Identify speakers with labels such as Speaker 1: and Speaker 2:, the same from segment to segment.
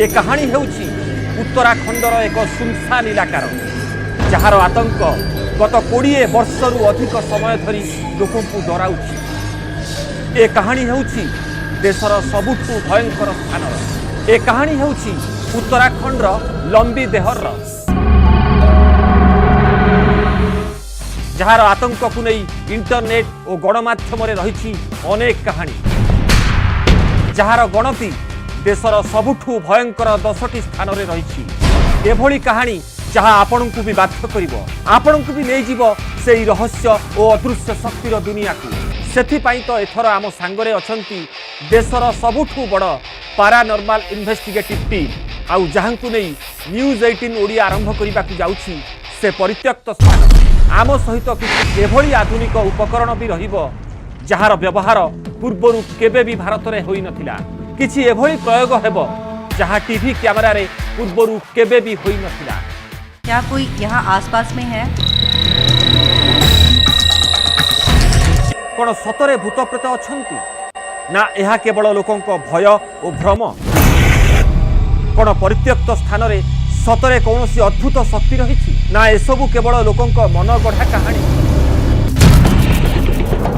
Speaker 1: ए कहानी हेउछि उत्तराखंडर एक सुनसान इलाकार जार आतंक गत 20 वर्षरू अधिक समय धरी लोक डराउछि। ए कहानी हेउछि देशर सबुठु भयंकर स्थान। ए कहानी हेउछि उत्तराखंडर लंबी देहर जार आतंक को नहीं इंटरनेट और गणमाध्यम रही अनेक कहानी जार गणति देशर सबुठु भयंकर 10टी स्थान में रही। एभली कहानी जहाँ आपण को भी बाध्य करिवो, आपण को भी ले जीवो सेई रहस्य और अदृश्य शक्तिर दुनिया को। सेथिपाई तो एथर आम सांगरे अछंती देशर सबुठु बड़ पारानॉर्मल इन्वेस्टिगेटिव टीम आउ जहां को नहीं न्यूज 18 ओडिया आरंभ करने को जाउछि से परित्यक्त स्थान। आम सहित किसी एभली आधुनिक उपकरण भी रहिबो जहार व्यवहार पूर्वरु केबे भी भारत में होई नथिला। किछि एभली प्रयोग हेबो जहां टीवी कैमरा रे पूर्वरु केबे भी होई नथिला।
Speaker 2: क्या कोई यहाँ आसपास में है?
Speaker 1: कौन सतरे भूत प्रेत अछंती ना यह केवल लोकंक भय और भ्रम? कौन परित्यक्त स्थान रे सतरे कौन सी अद्भुत शक्ति रही ना एसबू केवल लोकंक मन गढ़ा कहानी?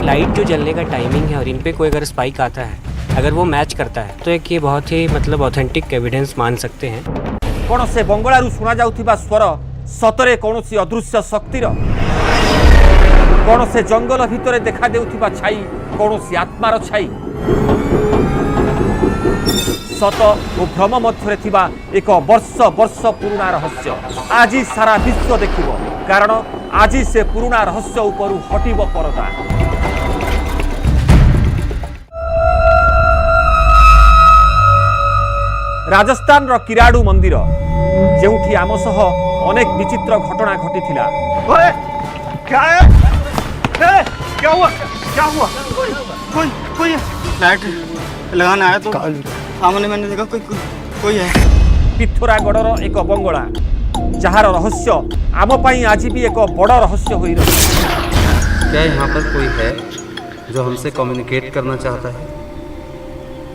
Speaker 3: लाइट जो जलने का टाइमिंग है और इन पे कोई अगर स्पाइक आता है, अगर वो मैच करता है तो एक ये बहुत ही मतलब ऑथेंटिक एविडेंस मान सकते हैं।
Speaker 1: कौन से बंगलारू सुना जाउथिबा स्वर सतरे कौन सी अदृश्य शक्तिर? कौन से जंगल भितर देखा देउथिबा छाई कौन सी आत्मार छाई? सत और भ्रम मध्य थिबा एक वर्ष वर्ष पुराना रहस्य आज सारा विश्व देखिबो, कारण आज से पुराना रहस्य उपरु हटिबो परदा। राजस्थान रो किराडू मंदिर जेउठी आम सह अनेक विचित्र घटना घटिथिला।
Speaker 4: क्या है? क्या हुआ? क्या हुआ? कोई लाइट लगाना आया तो सामने मैंने देखा कोई है।
Speaker 1: पिथोरागढ़र एक बंगला जहार रहस्य आम पाई आज भी एक बड़ रहस्य होई रही।
Speaker 5: क्या यहाँ पर कोई है जो हमसे कम्युनिकेट करना चाहता है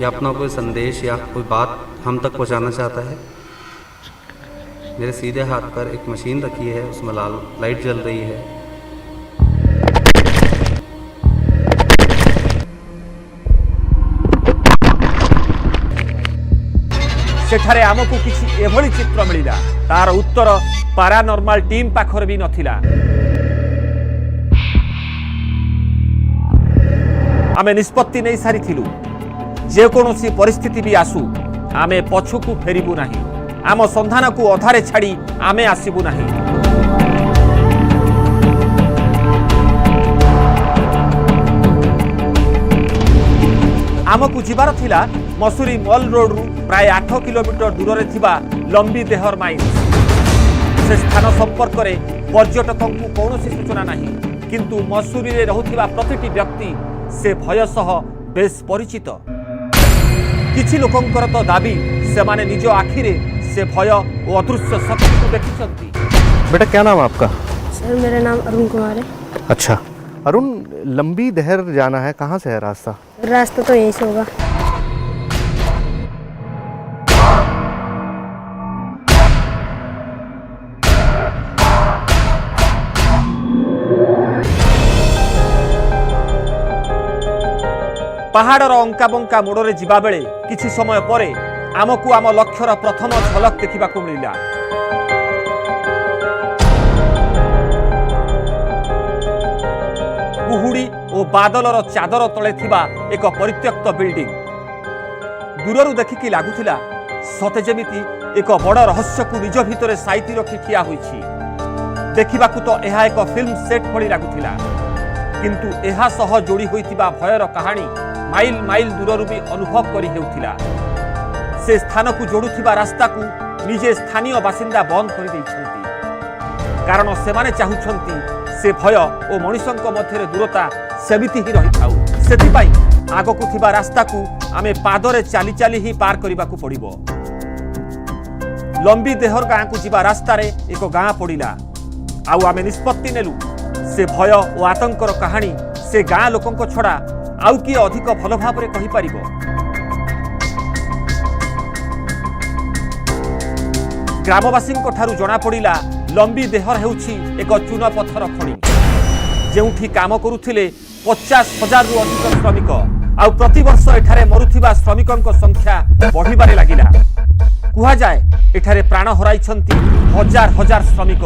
Speaker 5: या अपना कोई संदेश या कोई बात हम तक पहुँचाना चाहता है? मेरे सीधे हाथ पर एक मशीन रखी है, उसमें लाल लाइट जल रही है।
Speaker 1: सेठारे आमको किसी एभली चित्र मिला तार उत्तर पारानॉर्मल टीम पाखर भी नथिला। आमे निष्पत्ति नहीं सारी थिलु जे कोनोसी परिस्थिति भी आसु आमे पछुकू फेरिबु नाही, आम संधान को अधारे छाड़ी आमे आसिबु नाही। आमको जीवार थिला मसूरी मॉल रोड रु प्राय 8 किलोमीटर दूर थिबा लंबी देहर माइन। से स्थान संपर्क में पर्यटकों को कौन सूचना नहीं, किंतु मसूरी रे रहुथिबा प्रतिटी व्यक्ति से भय सह बेस परिचित। किछि लोकंकर तो दाबी से माने निज आखिरे से भय और अदृश्य शक्ति को देखिछंती।
Speaker 6: बेटा क्या नाम है आपका?
Speaker 7: सर मेरा नाम अरुण कुमार है।
Speaker 6: अच्छा अरुण, लंबी दहर जाना है, कहाँ से है रास्ता?
Speaker 7: रास्ता तो यहीं से होगा।
Speaker 1: पहाड़र अंका बंका मोड़े जिबा बेले किछि समय परे आमको आम लक्ष्यर प्रथम झलक देखा मिला। कुहुड़ी और बादलर चादर तले थिबा एक परित्यक्त बिल्डिंग दूररू देखिकी लगुला सते जेमिति एक बड़ रहस्य को निज भितर साइती रखी ठिया होइछि। देखिबाकू तो यह एक फिल्म सेट भली लगुला, किंतु यह सह जोड़ी होइतिबा भयर कहानी माइल माइल दूररू भी अनुभव करी हेउथिला। से स्थान को जोड़ुथिबा रास्ता को निजे स्थानीय बासिंदा बंद कर दैछंती, कारण सेमाने चाहुछंती से भय और मनुष्यक मध्य दूरता सेमिति ही रही थाउ। सेथिपाई आगकू थिबा रास्ता को आमे पादरे चाली चाली ही पार करिबाकू पड़िबो। लंबी देहर गाँ को जिबा रास्ता रे एक गाँ पड़िला आउ आमे निष्पत्ति नेलु से भय और आतंकर कहानी से गाँ लोकंक छड़ा आउ किए अधिक भल भाव कहि पारिबो। ଗ୍ରାମବାସୀଙ୍କ ଠାରୁ ଜଣାପଡ଼ିଲା ଲମ୍ବି ଦେହର ହେଉଛି ଏକ ଚୂନପଥର ଖଣି, ଯେଉଁଠି କାମ କରୁଥିଲେ 50,000ରୁ ଅଧିକ ଶ୍ରମିକ। ଆଉ ପ୍ରତିବର୍ଷ ଏଠାରେ ମରୁଥିବା ଶ୍ରମିକଙ୍କ ସଂଖ୍ୟା ବଢ଼ିବାରେ ଲାଗିଲା। କୁହାଯାଏ ଏଠାରେ ପ୍ରାଣ ହରାଇଛନ୍ତି ହଜାର ହଜାର ଶ୍ରମିକ,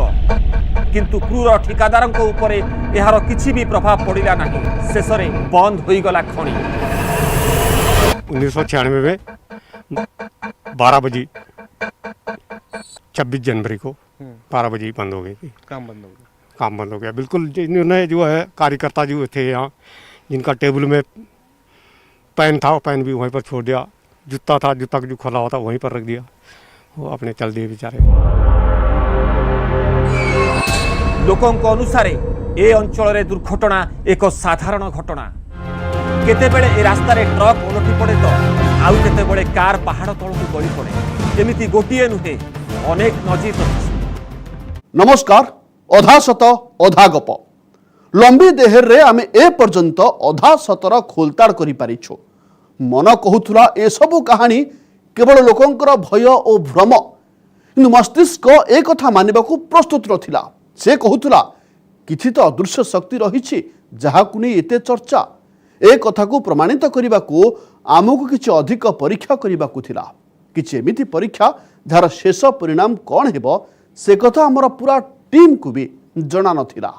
Speaker 1: କିନ୍ତୁ କ୍ରୁର ଠିକାଦାରଙ୍କ ଉପରେ ଏହାର କିଛି ବି ପ୍ରଭାବ ପଡ଼ିଲା ନାହିଁ। ଶେଷରେ ବନ୍ଦ ହୋଇଗଲା ଖଣି।
Speaker 8: 1996 में 12 बजे 26 जनवरी को 12 बजे ही बंद हो गई थी।
Speaker 6: काम बंद हो गया।
Speaker 8: काम बंद हो गया बिल्कुल। इन्होंने जो है कार्यकर्ता जो थे यहाँ, जिनका टेबल में पेन था, पेन भी वहीं पर छोड़ दिया। जूता था, जूता जो खोला हुआ था वहीं पर रख दिया। वो अपने चल दिए बेचारे।
Speaker 1: ଲୋକଙ୍କ ଅନୁସାରେ ଏ ଅଞ୍ଚଳରେ ଦୁର୍ଘଟଣା ଏକ ସାଧାରଣ ଘଟଣା। କେତେବେଳେ ଏ ରାସ୍ତାରେ ଟ୍ରକ୍ ଓଲଟି ପଡ଼େ ତ ଆଉ କେତେବେଳେ କାର୍ ପାହାଡ଼ ତଳକୁ ଗଳି ପଡ଼େ। ଏମିତି ଗୋଟିଏ ନୁହେଁ, ଅନେକ ନଜିର ରହିଛି।
Speaker 9: नमस्कार अधा सत अधा गप लंबी देहर रे आमे ए पर्यंत अधा सतर खोलताड़ करि पारिछु। मन कहूथुला ए सब कहानी केवल लोकंकर भय और भ्रम, किंतु मस्तिष्क ए कथा मानिबाकू प्रस्तुत नथिला। से कहूथुला किछि तो अदृश्य शक्ति रहिछि जहाकू नै एते चर्चा। ए कथा को प्रमाणित करिबाकू आमको किछि अधिक परीक्षा करिबाकू थिला। किछि एमिति परीक्षा जार शेष परिणाम कोन हेबो से कथा आमर पूरा टीम को भी जना नथिला।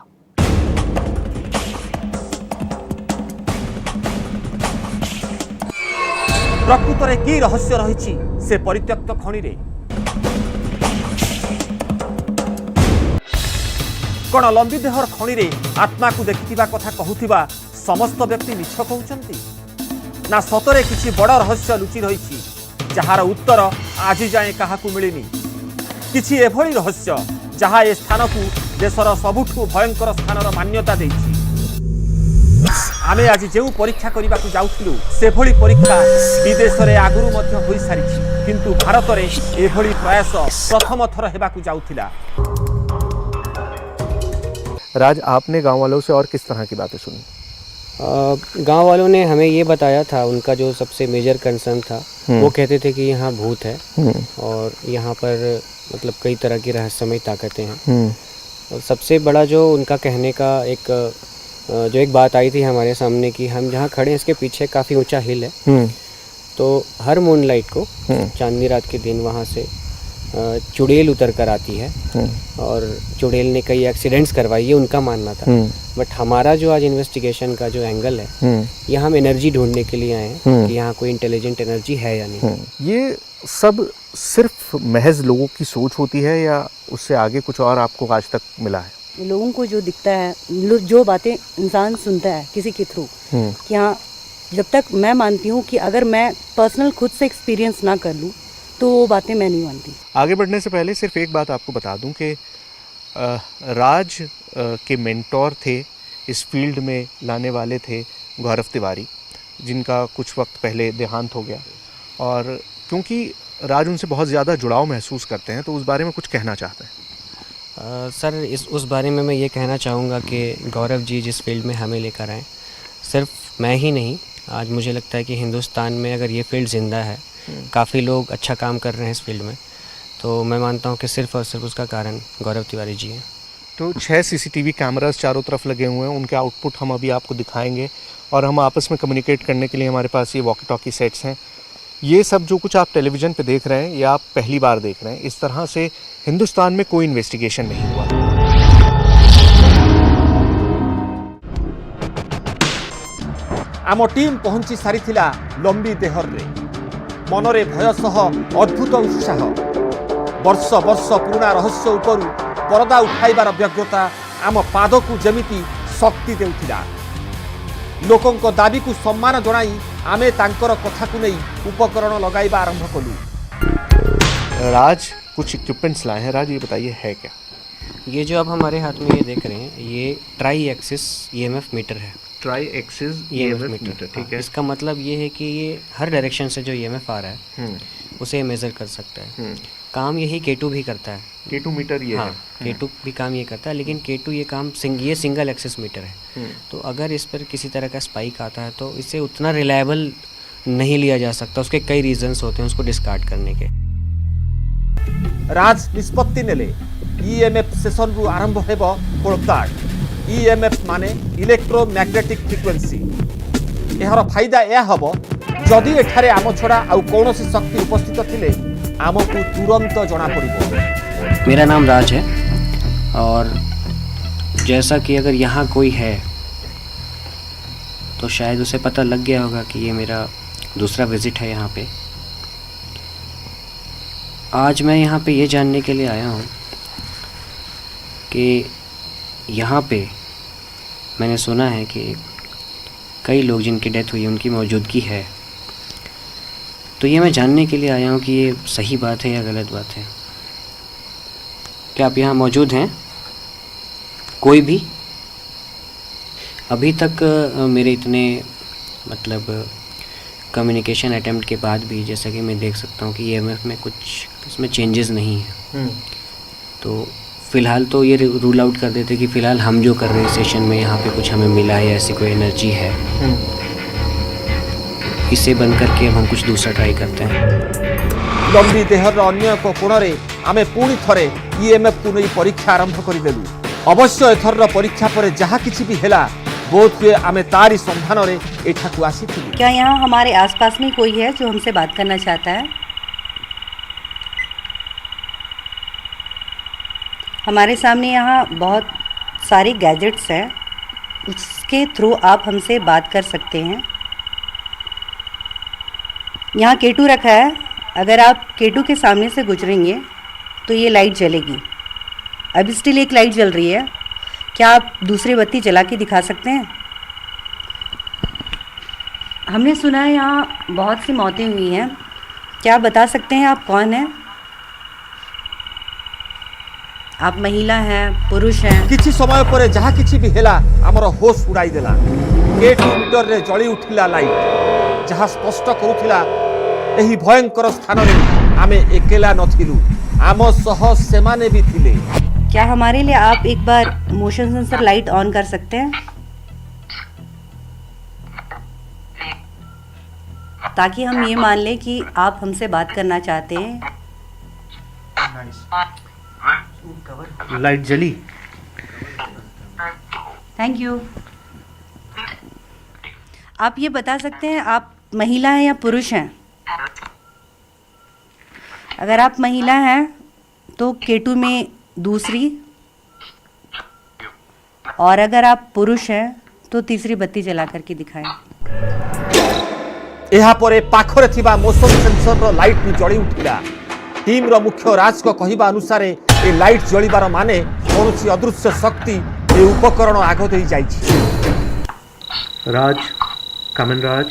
Speaker 1: प्रकृतरे की रहस्य रहिछि से परित्यक्त खनि रे? कण लंबी देहर खनि रे आत्मा को देखिथिबा कथा कहूथिबा समस्त व्यक्ति मिछ कहउचंती, ना सतरे किछि बड़ रहस्य लुचि रहिछि जहार उत्तर आज जाए काहाकू मिलिनी? किछि एभଳି रहस्य जहा ए स्थान को देशर सबुठू भयंकर स्थानर मान्यता देछि। आमे आज जेउ परीक्षा करने जाउथिलु सेभଳି परीक्षा विदेश रे आगुरु मध्य होई सारिछि, किंतु भारत रे एभଳି प्रयास प्रथम थर हेबाकू जाउथिला।
Speaker 6: राज, आपने गांव वालों से और किस तरह की बातें सुनी?
Speaker 3: गांव वालों ने हमें ये बताया था, उनका जो सबसे मेजर कंसर्न था वो कहते थे कि यहाँ भूत है और यहाँ पर मतलब कई तरह की रहस्यमय ताकतें हैं। और सबसे बड़ा जो उनका कहने का एक बात आई थी हमारे सामने कि हम जहाँ खड़े हैं इसके पीछे काफ़ी ऊंचा हिल है, तो हर मूनलाइट को चांदनी रात के दिन वहाँ से चुड़ैल उतर कर आती है और चुड़ैल ने कई एक्सीडेंट्स करवाई, ये उनका मानना था। बट हमारा जो आज इन्वेस्टिगेशन का जो एंगल है, ये हम एनर्जी ढूंढने के लिए आए हैं कि यहाँ कोई इंटेलिजेंट एनर्जी है या नहीं।
Speaker 6: ये सब सिर्फ महज लोगों की सोच होती है या उससे आगे कुछ और आपको आज तक मिला है?
Speaker 2: लोगों को जो दिखता है, जो बातें इंसान सुनता है किसी के थ्रू, कि हाँ, जब तक मैं मानती हूँ कि अगर मैं पर्सनल खुद से एक्सपीरियंस ना कर लूँ तो वो बातें मैं नहीं मानती।
Speaker 6: आगे बढ़ने से पहले सिर्फ एक बात आपको बता दूं कि राज के मेंटोर थे, इस फील्ड में लाने वाले थे गौरव तिवारी, जिनका कुछ वक्त पहले देहांत हो गया। और क्योंकि राज उनसे बहुत ज़्यादा जुड़ाव महसूस करते हैं तो उस बारे में कुछ कहना चाहते हैं।
Speaker 3: सर उस बारे में मैं ये कहना चाहूँगा कि गौरव जी जिस फील्ड में हमें लेकर आए, सिर्फ मैं ही नहीं, आज मुझे लगता है कि हिंदुस्तान में अगर ये फील्ड ज़िंदा है, काफ़ी लोग अच्छा काम कर रहे हैं इस फील्ड में, तो मैं मानता हूँ कि सिर्फ और सिर्फ उसका कारण गौरव तिवारी जी हैं।
Speaker 6: तो 6 CCTV कैमरास चारों तरफ लगे हुए हैं, उनके आउटपुट हम अभी आपको दिखाएंगे और हम आपस में कम्युनिकेट करने के लिए हमारे पास ये वॉकी टॉकी सेट्स हैं। ये सब जो कुछ आप टेलीविज़न पे देख रहे हैं या आप पहली बार देख रहे हैं, इस तरह से हिंदुस्तान में कोई इन्वेस्टिगेशन नहीं हुआ।
Speaker 1: आम टीम पहुंची सारिथिला लंबी देहर रे। मनरे भय सह अद्भुत उत्साह, वर्ष वर्ष पुराना रहस्य उपरू परदा उठाइबार व्यग्रता आम पाद को जमिति शक्ति देउथिला। लोकंक दाबी को सम्मान जणाई आमे तांकर कथा को नहीं उपकरण लगाइबा आरंभ कलु।
Speaker 6: राज कुछ इक्विपमेंट्स लाए हैं। राज ये बताइए है क्या?
Speaker 3: ये जो अब हमारे हाथ में ये देख रहे हैं, ये ट्राई एक्सिस EMF मीटर है।
Speaker 6: ट्राई एक्सिस EMF मीटर, ठीक है।
Speaker 3: इसका मतलब ये है कि ये हर डायरेक्शन से जो EMF आ रहा है उसे मेज़र कर सकता है। काम यही K2 भी करता है।
Speaker 6: K2 मीटर ये है।
Speaker 3: K2 भी काम ये करता है, लेकिन K2 ये काम ये सिंगल एक्सिस मीटर है। तो अगर इस पर किसी तरह का स्पाइक आता है तो इसे उतना रिलायबल नहीं लिया जा सकता। उसके कई रीजंस होते हैं उसको डिस्कार्ड करने के।
Speaker 1: राज निष्पत्ति नेले ईएमएफ सेशन रु आरंभ हेबो खोलताड़। ईएमएफ माने इलेक्ट्रोमैग्नेटिक फ्रिक्वेंसी। एहर फायदा यह हबो जदि एठारे आम छड़ा आउ कौनसी शक्ति उपस्थित थिले आमको तुरंत जना पड़िबो।
Speaker 3: मेरा नाम राज है और जैसा कि अगर यहाँ कोई है तो शायद उसे पता लग गया होगा कि ये मेरा दूसरा विज़िट है यहाँ पे। आज मैं यहाँ पे ये जानने के लिए आया हूँ कि यहाँ पे मैंने सुना है कि कई लोग जिनकी डेथ हुई उनकी मौजूदगी है। तो ये मैं जानने के लिए आया हूँ कि ये सही बात है या गलत बात है। क्या आप यहाँ मौजूद हैं? कोई भी? अभी तक मेरे इतने मतलब कम्युनिकेशन अटेम्प्ट के बाद भी जैसा कि मैं देख सकता हूँ कि ईएमएफ में कुछ इसमें चेंजेस नहीं है। तो फ़िलहाल तो ये रूल आउट कर देते कि फ़िलहाल हम जो कर रहे हैं सेशन में यहाँ पे कुछ हमें मिला है, ऐसी कोई एनर्जी है। इसे बंद करके अब हम कुछ दूसरा ट्राई करते हैं।
Speaker 1: लंबी देहर अन्य एक कोणरे आमे पुणी थरे ईएमएफ को नहीं परीक्षा आरंभ करदेलु। अवश्य एथर परीक्षा पर जहाँ किसी भी हेला बोध हुए आमे तारी संधान रे एठाकु आसीथिलु।
Speaker 2: क्या यहाँ हमारे आसपास में कोई है जो हमसे बात करना चाहता है? हमारे सामने यहाँ बहुत सारे गैजेट्स हैं, उसके थ्रू आप हमसे बात कर सकते हैं। यहाँ केटू रखा है, अगर आप केटू के सामने से गुजरेंगे तो ये लाइट जलेगी। अभी स्टिल एक लाइट जल रही है, क्या आप दूसरी बत्ती जला के दिखा सकते हैं? हमने सुना है यहाँ बहुत सी मौतें हुई हैं, क्या आप बता सकते हैं आप कौन हैं? आप महिला हैं, पुरुष हैं?
Speaker 1: किछि समय पर जहाँ किछि भी हेला हमर होश उड़ाई देला। 8 मीटर रे जली उठिला लाइट जहाँ स्पष्ट करुथिला एही भयंकर स्थान रे आमे एकेला नथिलु, आम सह सेमाने भी थिले।
Speaker 2: क्या हमारे लिए आप एक बार मोशन सेंसर लाइट ऑन कर सकते हैं ताकि हम ये मान लें कि आप हमसे बात करना चाहते हैं?
Speaker 6: लाइट जली।
Speaker 2: Thank you. आप ये बता सकते हैं आप महिला हैं या पुरुष हैं? अगर आप महिला हैं तो केटू में दूसरी, और अगर आप पुरुष हैं तो तीसरी बत्ती जला करके दिखाएं।
Speaker 1: यहाँ पर पाखरे थिबा मोशन सेंसर रो लाइट भी जली उठिला। टीम रो मुख्य राज को कहिबा अनुसार ए लाइट जलिबार माने कौनसी अदृश्य शक्ति ए उपकरण आग दे जाइछि।
Speaker 6: राज, कमन राज।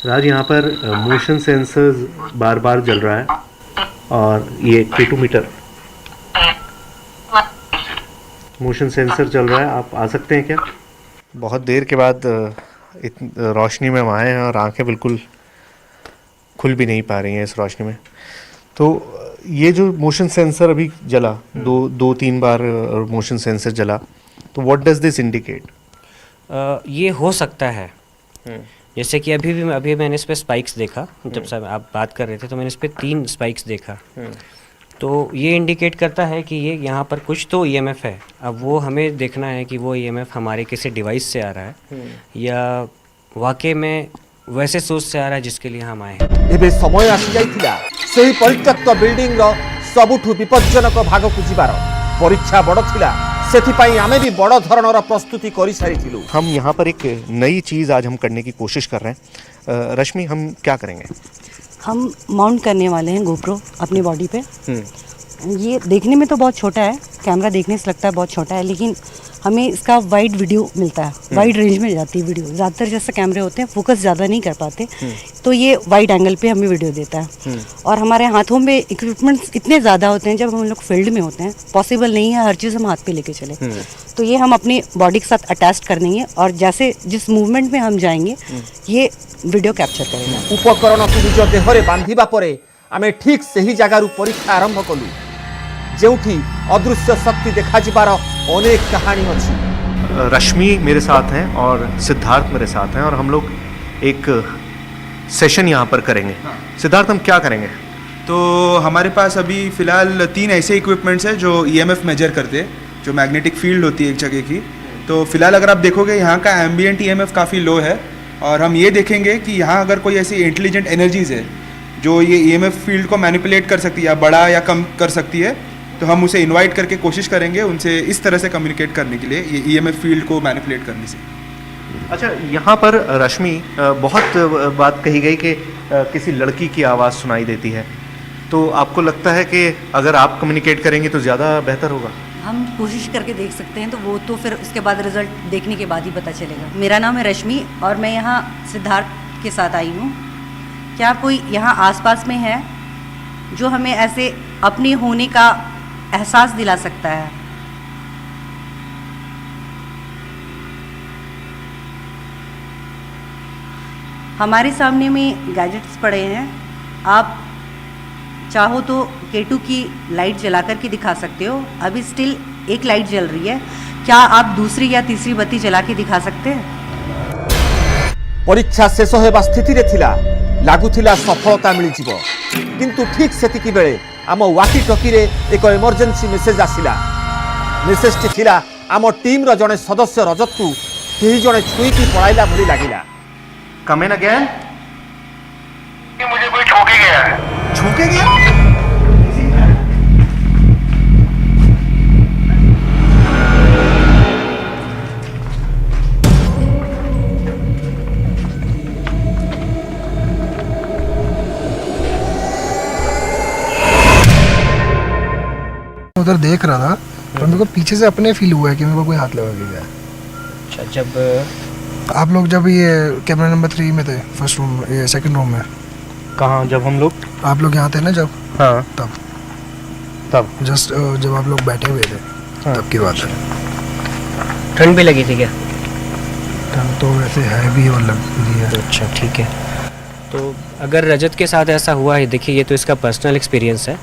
Speaker 6: राज, यहाँ पर मोशन सेंसर्स बार बार जल रहा है और ये K2 मीटर मोशन सेंसर चल रहा है। आप आ सकते हैं क्या? बहुत देर के बाद रोशनी में हम आए हैं और आंखें बिल्कुल खुल भी नहीं पा रही हैं इस रोशनी में। तो ये जो मोशन सेंसर अभी जला, दो तीन बार मोशन सेंसर जला, तो व्हाट डज दिस इंडिकेट?
Speaker 3: ये हो सकता है जैसे कि अभी मैंने इस पे स्पाइक्स देखा, जब सब आप बात कर रहे थे तो मैंने इस पे 3 स्पाइक्स देखा। तो ये इंडिकेट करता है कि ये यहाँ पर कुछ तो ईएमएफ है। अब वो हमें देखना है कि वो ईएमएफ हमारे किसी डिवाइस से आ रहा है या वाकई में वैसे सोर्स से आ रहा है जिसके लिए हम आए हैं।
Speaker 1: एबे समय आसी जाइथिला सेही परित्यक्त बिल्डिंग रो सबुठु विपज्जनक भाग को जिबार। परीक्षा बड़ थिला, सेथिपाई आमे भी बड़ धरणर प्रस्तुति करि सारिथिलु।
Speaker 6: हम यहाँ पर एक नई चीज़ आज हम करने की कोशिश कर रहे हैं। रश्मि, हम क्या करेंगे?
Speaker 2: हम माउंट करने वाले हैं गोप्रो अपनी बॉडी पे। ये देखने में तो बहुत छोटा है, कैमरा देखने से लगता है बहुत छोटा है, लेकिन हमें इसका वाइड वीडियो मिलता है, वाइड रेंज में जाती है वीडियो। ज़्यादातर जैसे कैमरे होते हैं फोकस ज़्यादा नहीं कर पाते, तो ये वाइड एंगल पे हमें वीडियो देता है। और हमारे हाथों में इक्विपमेंट्स इतने ज़्यादा होते हैं, जब हम लोग फील्ड में होते हैं पॉसिबल नहीं है हर चीज़ हम हाथ पे लेके चले, तो ये हम अपनी बॉडी के साथ अटैच कर देंगे और जैसे जिस मूवमेंट में हम जाएंगे ये वीडियो कैप्चर करेगा।
Speaker 1: उपकरण को निज देहरे बांधिबा परे आमे ठीक सही जगार परीक्षा आरंभ कलु, जेउठी अदृश्य शक्ति देखा जिबार अनेक कहानी अछि।
Speaker 6: रश्मि मेरे साथ हैं और सिद्धार्थ मेरे साथ हैं और हम लोग एक सेशन यहाँ पर करेंगे। सिद्धार्थ, हम क्या करेंगे?
Speaker 10: तो हमारे पास अभी फ़िलहाल 3 ऐसे इक्विपमेंट्स हैं जो ईएमएफ मेजर करते हैं, जो मैग्नेटिक फील्ड होती है एक जगह की। तो फिलहाल अगर आप देखोगे यहाँ का एम्बिएंट ईएमएफ काफ़ी लो है, और हम ये देखेंगे कि यहाँ अगर कोई ऐसी इंटेलिजेंट एनर्जीज़ है जो ये ईएमएफ फील्ड को मैनिपुलेट कर सकती है या बड़ा या कम कर सकती है, तो हम उसे इनवाइट करके कोशिश करेंगे उनसे इस तरह से कम्युनिकेट करने के लिए, ये ईएमएफ फील्ड को मैनिपुलेट करने से।
Speaker 6: अच्छा, यहाँ पर रश्मि बहुत बात कही गई कि किसी लड़की की आवाज़ सुनाई देती है, तो आपको लगता है कि अगर आप कम्युनिकेट करेंगे तो ज़्यादा बेहतर होगा?
Speaker 2: हम कोशिश करके देख सकते हैं, तो वो तो फिर उसके बाद रिजल्ट देखने के बाद ही पता चलेगा। मेरा नाम है रश्मि और मैं यहाँ सिद्धार्थ के साथ आई हूँ। क्या कोई यहाँ आसपास में है जो हमें ऐसे अपने होने का एहसास दिला सकता है? हमारे सामने में गैजेट्स पड़े हैं, आप चाहो तो K2 की लाइट जला कर के दिखा सकते हो। अभी स्टिल एक लाइट जल रही है, क्या आप दूसरी या तीसरी बत्ती जला के दिखा सकते हैं?
Speaker 1: परीक्षा शेष होगा स्थिति रे थिला, लागुथिला सफलता मिल जिवो, किंतु ठीक सेतिकी बेले आम वाकी टॉकी रे एक इमरजेंसी मेसेज आसिला। मेसेज टी थिला आम टीम रो जने सदस्य रजत को केही जने छुई की पळाइला भली लागिला।
Speaker 6: कम इन अगेन।
Speaker 4: मुझे कोई ठोके गया है।
Speaker 6: छूके गया?
Speaker 11: उधर देख रहा था और मेरे को पीछे से अपने फील हुआ है कि मेरे को कोई हाथ लगा के गया।
Speaker 3: अच्छा, जब
Speaker 11: आप लोग जब ये कैमरा नंबर 3 में थे, फर्स्ट रूम, ये सेकंड रूम में,
Speaker 6: कहाँ? जब हम लोग,
Speaker 11: आप लोग यहाँ थे ना जब?
Speaker 6: हाँ, तब
Speaker 11: जस्ट जब आप लोग बैठे हुए थे,
Speaker 6: हाँ,
Speaker 11: तब की बात है।
Speaker 3: ठंड भी लगी थी क्या?
Speaker 11: ठंड तो वैसे है भी और लग रही है।
Speaker 3: अच्छा, ठीक है। तो अगर रजत के साथ ऐसा हुआ है, देखिए ये तो इसका पर्सनल एक्सपीरियंस है,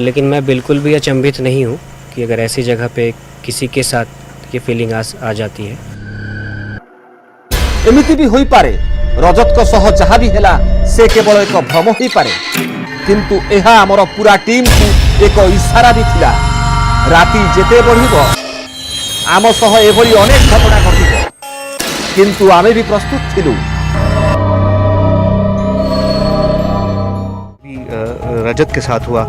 Speaker 3: लेकिन मैं बिल्कुल भी अचंभित नहीं हूँ कि अगर ऐसी जगह पे किसी के साथ ये फीलिंग आ जाती है।
Speaker 1: एमिति भी होई पारे, रजत को सह जहाँ भी हेला से केवल एक भ्रम ही पारे, किंतु एहा आमर पूरा टीम को एक इशारा भी थिला। राति जेते बढ़िबो आम सह एभली अनेक घटना घटिबो, किंतु आमे भी प्रस्तुत थिलु।
Speaker 6: रजत के साथ हुआ।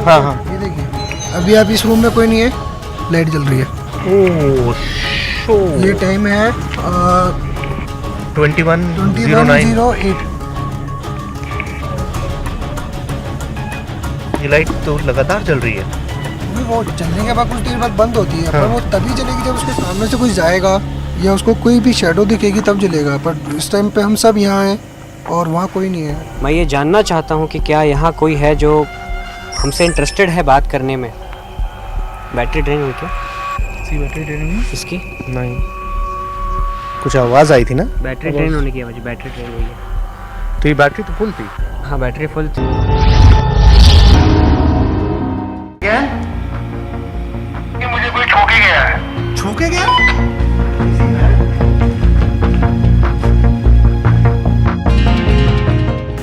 Speaker 11: हाँ हाँ, ये देखिए अभी आप इस रूम में कोई नहीं है, लाइट जल रही है। ये टाइम है 21:08।
Speaker 6: ये लाइट तो लगातार जल रही है।
Speaker 11: वो चलने के बाद कुछ देर बाद बंद होती है,
Speaker 6: हाँ।
Speaker 11: पर वो तभी जलेगी जब उसके सामने से कोई जाएगा या उसको कोई भी शैडो दिखेगी तब जलेगा। पर इस टाइम पे हम सब यहाँ हैं और वहाँ कोई नहीं है।
Speaker 3: मैं ये जानना चाहता हूँ कि क्या यहाँ कोई है जो हमसे इंटरेस्टेड है बात करने में। बैटरी ड्रेन हुई क्या?
Speaker 6: इसकी बैटरी ड्रेन हुई?
Speaker 3: इसकी
Speaker 6: नहीं, कुछ आवाज़ आई थी ना?
Speaker 3: बैटरी ड्रेन होने की आवाज़। बैटरी ड्रेन हुई है।
Speaker 6: तो ये बैटरी तो फुल थी।
Speaker 3: हाँ, बैटरी फुल थी।
Speaker 6: क्या?
Speaker 4: कि मुझे कोई ठोके गया है।
Speaker 6: छूके गया?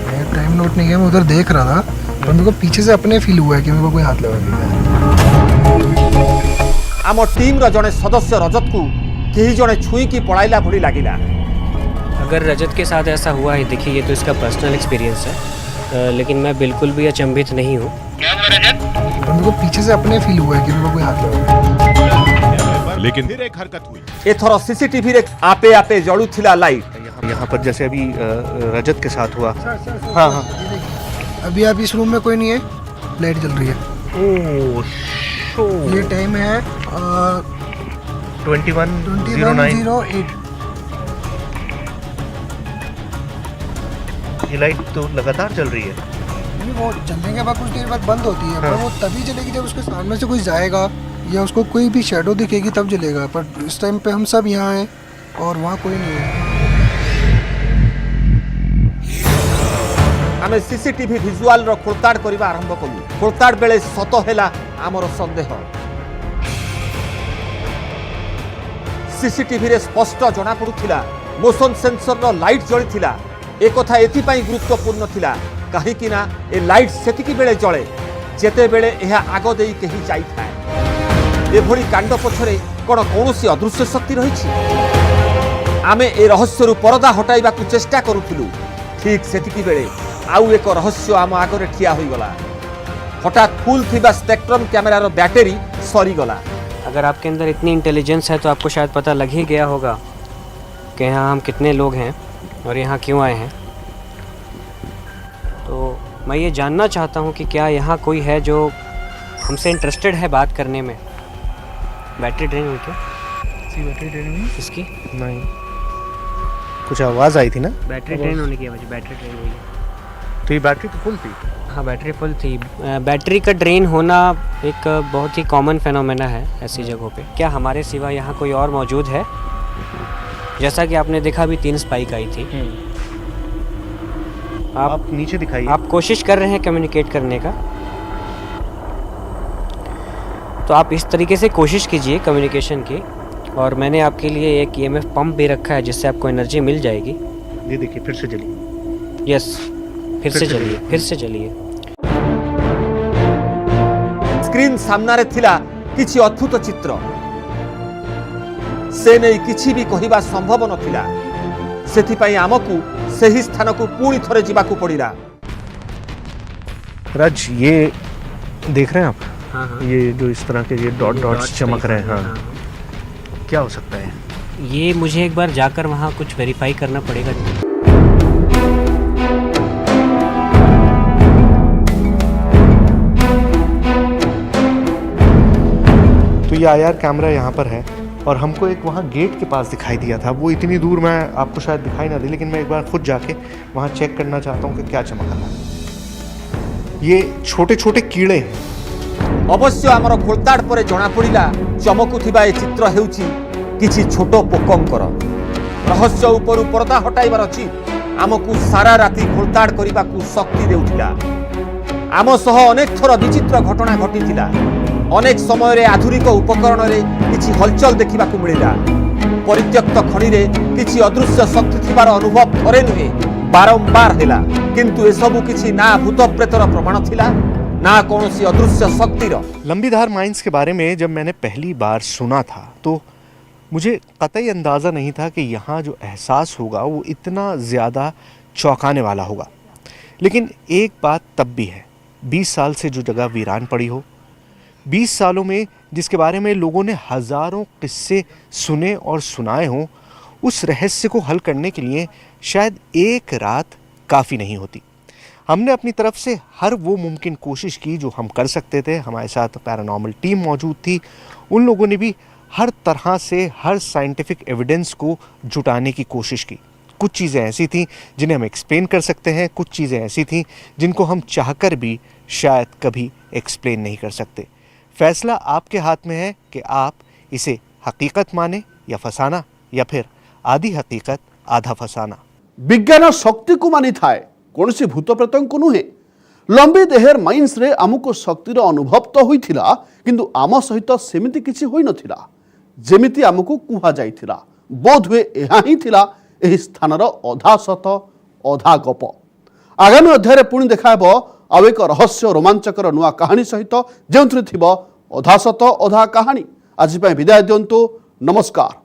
Speaker 11: मैं टाइम नोट नहीं किया, मैं उधर देख रहा था और मेरे को पीछे से अपने फील हुआ है कि मेरे को कोई हाथ लगा के गया।
Speaker 1: आम टीम रो जने सदस्य रजत को केही जने छुई की पळाइला भली लागिला।
Speaker 3: अगर रजत के साथ ऐसा हुआ है, देखिए ये तो इसका पर्सनल एक्सपीरियंस है, लेकिन मैं बिल्कुल भी अचंभित नहीं हूँ।
Speaker 4: क्या हुआ रजत?
Speaker 11: और मेरे को पीछे से अपने फील हुआ है कि मेरे को कोई हाथ लगा के गया।
Speaker 12: लेकिन फिर एक हरकत हुई।
Speaker 1: एथर सीसीटीवी रे आपे आपे जळुथिला लाइट।
Speaker 6: यहाँ पर जैसे अभी रजत के साथ हुआ।
Speaker 11: हाँ हाँ, अभी आप इस रूम में कोई नहीं है, लाइट जल रही है। ये टाइम है 21:08।
Speaker 6: ये लाइट तो लगातार जल रही है।
Speaker 11: वो चलने के बाद कुछ देर बाद बंद होती है, पर वो तभी जलेगी जब उसके सामने से कोई जाएगा या उसको कोई भी शैडो दिखेगी तब जलेगा। पर इस टाइम पे हम सब यहाँ हैं और वहाँ कोई नहीं है।
Speaker 1: आमे सीसीटीवी विजुआल रो खोलताड़ करबा आरंभ कलु। खोलताड़ बेले सत हेला आमर संदेह। सीसीटीवी रे स्पष्ट जना पड़ुथिला मोशन सेंसर रो लाइट जळिथिला। ए कथा एथिपाई गुरुत्वपूर्ण थिला काहेकि ना ए लाइट सेतिकी बेले जळे जेते बेले एहा आगो देई केही जाई थाए। एभली कांड पछरे कोन कोनोसी अदृश्य शक्ति रहिछि? आमे ए रहस्यरु परदा हटाइबाकू चेष्टा करूथिलु। ठीक सेतिकी बेले आउ एक रहस्य आम आगरे ठिया होई गला। हठात फुल थिबा स्पेक्ट्रम कैमरार बैटरी सरी गला।
Speaker 3: अगर आपके अंदर इतनी इंटेलिजेंस है तो आपको शायद पता लग ही गया होगा कि यहाँ हम कितने लोग हैं और यहाँ क्यों आए हैं। तो मैं ये जानना चाहता हूँ कि क्या यहाँ कोई है जो हमसे इंटरेस्टेड है बात करने में। बैटरी ड्रेन हुई क्या?
Speaker 6: बैटरी ड्रेन हुई?
Speaker 3: इसकी
Speaker 6: नहीं, कुछ आवाज़ आई थी ना।
Speaker 3: बैटरी ड्रेन होने की वजह बैटरी ड्रेन हुई है।
Speaker 6: तो ये बैटरी तो फुल थी।
Speaker 3: हाँ बैटरी फुल थी। बैटरी का ड्रेन होना एक बहुत ही कॉमन फेनोमेना है ऐसी जगहों पे। क्या हमारे सिवा यहाँ कोई और मौजूद है? जैसा कि आपने देखा भी 3 स्पाइक आई थी।
Speaker 6: आप नीचे दिखाइए।
Speaker 3: आप कोशिश कर रहे हैं कम्युनिकेट करने का, तो आप इस तरीके से कोशिश कीजिए कम्युनिकेशन की। और मैंने आपके लिए एक EMF पंप भी रखा है जिससे आपको एनर्जी मिल जाएगी।
Speaker 6: ये देखिए फिर से चलिए।
Speaker 3: यस, फिर से चलिए।
Speaker 1: स्क्रीन सामना रे थिला किछि अद्भुत चित्र। से नहीं किछि भी कहिबा संभव नथिला। सेथिपाई आमकू सही स्थान को पूरी थरे जिबाकू पड़िला।
Speaker 6: राज, ये देख रहे हैं आप?
Speaker 3: हाँ हाँ।
Speaker 6: ये जो इस तरह के ये डॉट्स चमक रहे हैं, हाँ, क्या हो सकता है?
Speaker 3: ये मुझे एक बार जाकर वहाँ कुछ वेरीफाई करना पड़ेगा।
Speaker 6: तो ये IR कैमरा यहाँ पर है और हमको एक वहाँ गेट के पास दिखाई दिया था। वो इतनी दूर मैं आपको शायद दिखाई ना दे, लेकिन मैं एक बार खुद जाके वहाँ चेक करना चाहता हूँ कि क्या चमक रहा है। ये छोटे छोटे कीड़े हैं।
Speaker 1: अवश्य आमर खोलताड़ पर जना पड़िला चमकुथिबा ए चित्र हेउची किछि छोटो पोकंकर। रहस्य उपरु पर्दा हटाइबार अछि आमकू सारा राति खोलताड़ करिबाकू शक्ति देउथिला। आम सह अनेक थर विचित्र घटना घटिथिला। अनेक समय रे आधुनिक उपकरण रे किछि हलचल देखिबाकू मिलिला। परित्यक्त खणी रे किछि अदृश्य शक्ति थिबार अनुभव थरे नुहे बारंबार हेला। किंतु एसबु किछि ना भूत प्रेतर प्रमाण थिला ना कौनसी अदृश्य शक्तिर।
Speaker 6: लंबीधार माइंस के बारे में जब मैंने पहली बार सुना था तो मुझे कतई अंदाज़ा नहीं था कि यहाँ जो एहसास होगा वो इतना ज़्यादा चौंकाने वाला होगा। लेकिन एक बात तब भी है, 20 साल से जो जगह वीरान पड़ी हो, 20 सालों में जिसके बारे में लोगों ने हज़ारों किस्से सुने और सुनाए हों, उस रहस्य को हल करने के लिए शायद एक रात काफ़ी नहीं होती। हमने अपनी तरफ से हर वो मुमकिन कोशिश की जो हम कर सकते थे। हमारे साथ पैरानॉर्मल टीम मौजूद थी। उन लोगों ने भी हर तरह से हर साइंटिफिक एविडेंस को जुटाने की कोशिश की। कुछ चीज़ें ऐसी थीं जिन्हें हम एक्सप्लेन कर सकते हैं, कुछ चीज़ें ऐसी थीं जिनको हम चाहकर भी शायद कभी एक्सप्लेन नहीं कर सकते। फैसला आपके हाथ में है कि आप इसे हकीकत माने या फसाना, या फिर आधी हकीकत आधा फसाना।
Speaker 9: विज्ञान शक्ति को मानी थाए कौन सी भूत प्रेत को नुहे। लंबी देहर माइंस रे आमको शक्तिर अनुभव तो होइथिला, किंतु आम सहित सेमिति किछि होई नथिला जेमिति आमको कुहा जाइथिला। बोध हुए एहा ही थिला एही स्थानर अधा सत अधा गप। आगामी अध्याय पुणी देखाब आउ एक रहस्य रोमांचकर नुआ कहानी सहित, जो अधा सत अधा कहानी। आज विदाय दियंतु। नमस्कार।